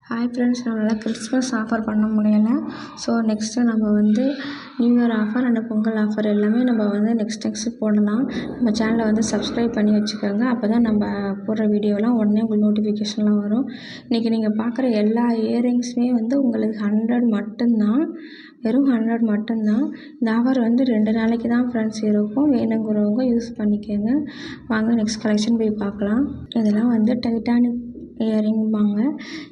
Hi friends, நம்மளால் Christmas offer பண்ண முடியலை. ஸோ நெக்ஸ்ட்டு நம்ம new year offer and Pongal offer எல்லாமே நம்ம நெக்ஸ்ட்டு போடலாம். நம்ம சேனலை சப்ஸ்கிரைப் பண்ணி வச்சுக்கோங்க. அப்போ தான் நம்ம போடுற வீடியோலாம் உடனே உங்களுக்கு நோட்டிஃபிகேஷன்லாம் வரும். இன்றைக்கி நீங்கள் பார்க்குற எல்லா இயரிங்ஸுமே உங்களுக்கு 100 மட்டும்தான், வெறும் 100 மட்டும்தான். இந்த ஆஃபர் 2 நாளைக்கு தான் ஃப்ரெண்ட்ஸ் இருக்கும். வேணுங்கிறவங்க யூஸ் பண்ணிக்கோங்க. வாங்க நெக்ஸ்ட் கலெக்ஷன் போய் பார்க்கலாம். இதெல்லாம் டைட்டானிக் இயரிங்பாங்க.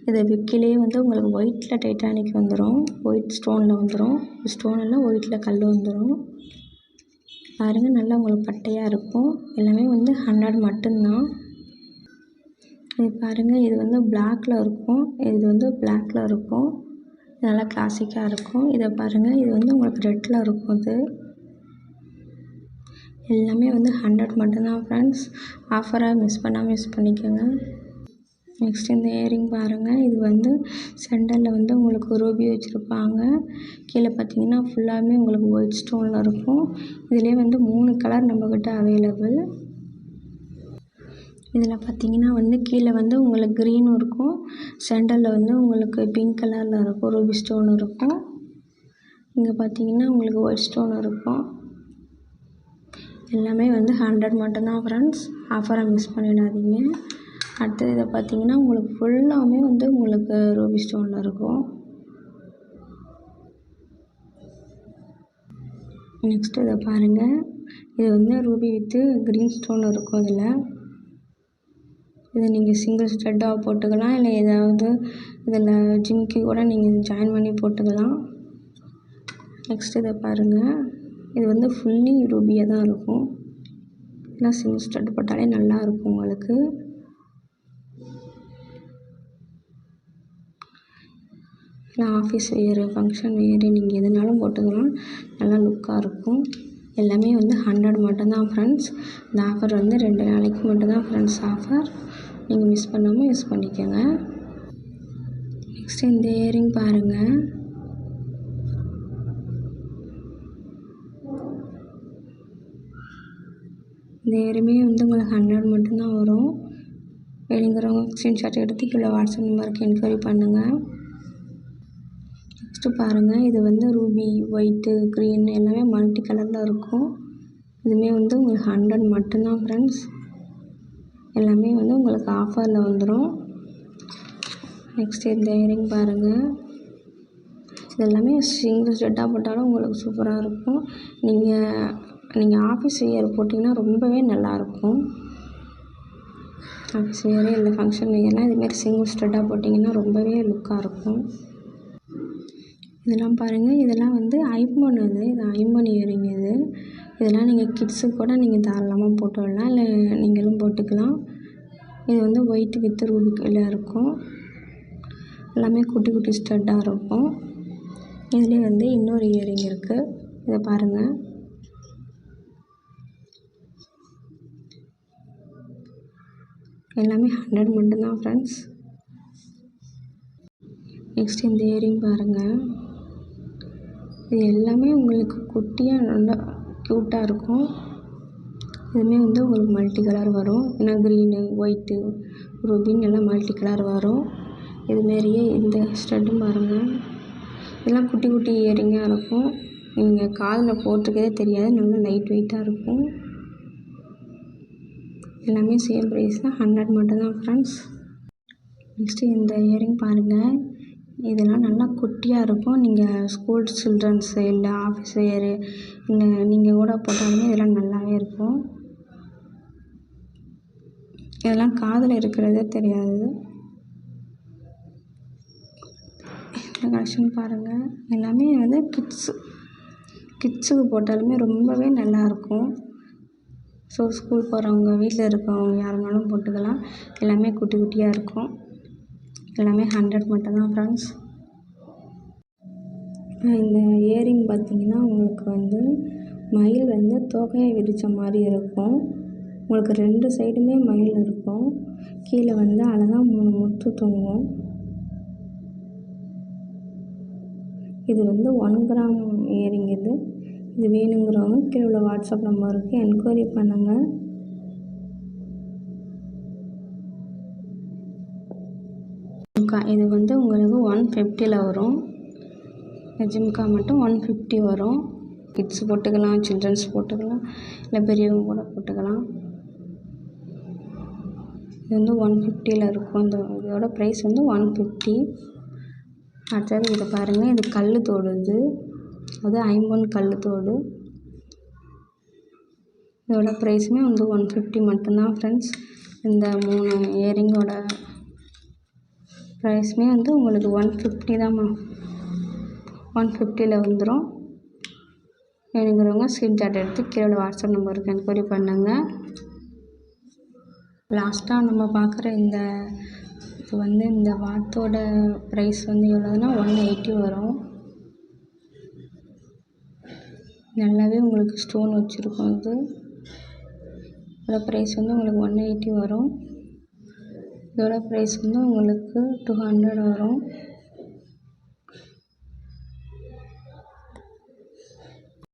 இது விக்கிலேயே உங்களுக்கு ஒயிட்டில் டைட்டானிக் வந்துடும், ஒயிட் ஸ்டோனில் வந்துடும். ஸ்டோன் எல்லாம் ஒயிட்டில் கல் வந்துடும். பாருங்கள், நல்லா உங்களுக்கு பட்டையாக இருக்கும். எல்லாமே 100 மட்டும்தான். இது பாருங்கள், இது பிளாக்கில் இருக்கும், இது பிளாக்கில் இருக்கும். நல்லா கிளாசிக்காக இருக்கும். இதை பாருங்கள், இது உங்களுக்கு ரெட்டில் இருக்கும். இது எல்லாமே 100 மட்டும்தான் ஃப்ரெண்ட்ஸ். ஆஃபராக மிஸ் பண்ணாமல் யூஸ் பண்ணிக்கோங்க. நெக்ஸ்ட் இந்த இயரிங் பாருங்கள். இது சென்டரில் உங்களுக்கு ரூபி வச்சுருப்பாங்க. கீழே பார்த்தீங்கன்னா ஃபுல்லாகவே உங்களுக்கு ஒயிட் ஸ்டோனில் இருக்கும். இதிலே 3 கலர் நம்மக்கிட்ட அவைலபிள். இதில் பார்த்தீங்கன்னா கீழே உங்களுக்கு க்ரீனும் இருக்கும், சென்டரில் உங்களுக்கு பிங்க் கலரில் இருக்கும், ரூபி ஸ்டோன் இருக்கும். இங்கே பார்த்தீங்கன்னா உங்களுக்கு ஒயிட் ஸ்டோன் இருக்கும். எல்லாமே 100 மட்டும்தான் ஃப்ரெண்ட்ஸ். ஆஃபரை மிஸ் பண்ணிடாதீங்க. அடுத்தது இதை பார்த்தீங்கன்னா உங்களுக்கு ஃபுல்லாகவே உங்களுக்கு ரூபி ஸ்டோனில் இருக்கும். நெக்ஸ்ட்டு இதை பாருங்கள். இது ரூபி வித்து க்ரீன் ஸ்டோன் இருக்கும். இதை நீங்கள் சிங்கிள் ஸ்டட்டாக போட்டுக்கலாம், இல்லை ஏதாவது இதில் ஜிம்கி கூட நீங்கள் ஜாயின் பண்ணி போட்டுக்கலாம். நெக்ஸ்ட் இதை பாருங்கள். இது ஃபுல்லி ரூபியாக தான் இருக்கும். எல்லாம் சிங்கிள் ஸ்டட் போட்டாலே நல்லாயிருக்கும் உங்களுக்கு. இல்லை ஆஃபீஸ் வேறு, ஃபங்க்ஷன் வேறு, நீங்கள் எதுனாலும் போட்டுக்கலாம், நல்லா லுக்காக இருக்கும். எல்லாமே 100 மட்டும்தான் ஃப்ரெண்ட்ஸ். இந்த ஆஃபர் 2 நாளைக்கு மட்டும்தான் ஃப்ரெண்ட்ஸ் ஆஃபர். நீங்கள் மிஸ் பண்ணாமல் யூஸ் பண்ணிக்கோங்க. நெக்ஸ்ட்டு இந்த இயரிங் பாருங்கள். இந்த இயரிங்குமே உங்களுக்கு 100 மட்டும்தான் வரும். வேணுங்கிறவங்க ஸ்க்ரீன்ஷாட் எடுத்து கீழே வாட்ஸ்அப் நம்பருக்கு என்கொயரி பண்ணுங்கள். நெக்ஸ்ட்டு பாருங்கள். இது ரூபி, ஒயிட்டு, க்ரீன் எல்லாமே மல்டி கலரில் இருக்கும். இதுவுமே உங்களுக்கு 100 மட்டும்தான் ஃப்ரெண்ட்ஸ். எல்லாமே உங்களுக்கு ஆஃபரில் வந்துடும். நெக்ஸ்ட்டு இந்த இயரிங் பாருங்கள். இது எல்லாமே சிங்கிள் ஸ்டெட்டாக போட்டாலும் உங்களுக்கு சூப்பராக இருக்கும். நீங்கள் ஆஃபீஸ் வியர் போட்டிங்கன்னா ரொம்பவே நல்லாயிருக்கும். ஆஃபீஸ் வியரு இல்லை ஃபங்க்ஷன் வியர்லாம் இதுமாரி சிங்கிள் ஸ்டெட்டாக போட்டிங்கன்னா ரொம்பவே லுக்காக இருக்கும். இதெல்லாம் பாருங்கள். இதெல்லாம் ஐம்பொன். இது ஐம்பொன் இயரிங். இதெல்லாம் நீங்கள் கிட்ஸுக்கு கூட நீங்கள் தாராளமாக போட்டு விடலாம், இல்லை நீங்களும் போட்டுக்கலாம். இது ஒயிட் வித் ரூபிக்கில் இருக்கும். எல்லாமே குட்டி குட்டி ஸ்டட்டாக இருக்கும். இதுலேயே இன்னொரு இயரிங் இருக்குது. இதை பாருங்கள். எல்லாமே 100 மட்டும்தான் ஃப்ரெண்ட்ஸ். நெக்ஸ்ட் இந்த இயரிங் பாருங்கள். இது எல்லாமே உங்களுக்கு குட்டியாக நல்லா க்யூட்டாக இருக்கும். இதுவுமே உங்களுக்கு மல்டி கலர் வரும். ஏன்னா க்ரீனு, ஒயிட்டு, ரூபின்னு எல்லாம் மல்டி கலர் வரும். இதுமாரியே இந்த ஸ்டட்டும் பாருங்கள். இதெல்லாம் குட்டி குட்டி இயரிங்காக இருக்கும். நீங்கள் காதில் போட்டிருக்கதே தெரியாது, நல்லா லைட் வெயிட்டாக இருக்கும். எல்லாமே சேம் ப்ரைஸ் தான், 100 மட்டும்தான் ஃப்ரெண்ட்ஸ். நெக்ஸ்ட்டு இந்த இயரிங் பாருங்கள். இதெல்லாம் நல்லா குட்டியாக இருக்கும். நீங்கள் ஸ்கூல் சில்ட்ரன்ஸு இல்லை ஆஃபீஸ் வேறு இல்லை நீங்கள் கூட போட்டாலுமே இதெல்லாம் நல்லாவே இருக்கும். இதெல்லாம் காதில் இருக்கிறதே தெரியாது. கலெக்ஷன் பாருங்கள். எல்லாமே கிட்ஸுக்கு போட்டாலுமே ரொம்பவே நல்லாயிருக்கும். ஸோ ஸ்கூல் போகிறவங்க, வீட்டில் இருக்கிறவங்க யாருனாலும் போட்டுக்கலாம். எல்லாமே குட்டி குட்டியாக இருக்கும். எல்லாமே 100 மட்டும்தான் ஃப்ரெண்ட்ஸ். இந்த இயரிங் பார்த்திங்கன்னா உங்களுக்கு மயில் தோகையை விரித்த மாதிரி இருக்கும். உங்களுக்கு 2 சைடுமே மயில் இருக்கும். கீழே அழகாக 3 முத்து தொங்கும். இது 1 கிராம் இயரிங். இது வேணுங்கிறவங்க கீழே உள்ள வாட்ஸ்அப் நம்பருக்கு என்கொயரி பண்ணுங்கள். ஜிம்கா இது வந்து உங்களுக்கு 150ல் வரும். இந்த ஜிம்கா மட்டும் 150 வரும். கிட்ஸ் போட்டுக்கலாம், சில்ட்ரன்ஸ் போட்டுக்கலாம், இல்லை பெரியவங்க கூட போட்டுக்கலாம். இது வந்து 150ல் இருக்கும். இதோட ப்ரைஸ் வந்து 150. அடுத்தது இதை பாருங்கள், இது கல் தோடு. அது ஐம்பொன் கல் தோடு. இதோட ப்ரைஸுமே வந்து 150 மட்டும்தான் ஃப்ரெண்ட்ஸ். இந்த 3 இயரிங்கோட ப்ரைஸுமே வந்து உங்களுக்கு 150 தான்மா. 150ல் வந்துடும். வேணுங்கிறவங்க ஸ்க்ரீன்ஷாட் எடுத்து கீழே வாட்ஸ்அப் நம்பருக்கு என்கொயரி பண்ணுங்க. லாஸ்ட்டாக நம்ம பார்க்குற இது வந்து இந்த வாத்தோட ப்ரைஸ் வந்து எவ்வளோதுன்னா 180 வரும். நல்லாவே உங்களுக்கு ஸ்டோன் வச்சுருக்கும். இதோட ப்ரைஸ் வந்து உங்களுக்கு 180 வரும். இதோட ப்ரைஸ் வந்து உங்களுக்கு 200 வரும்.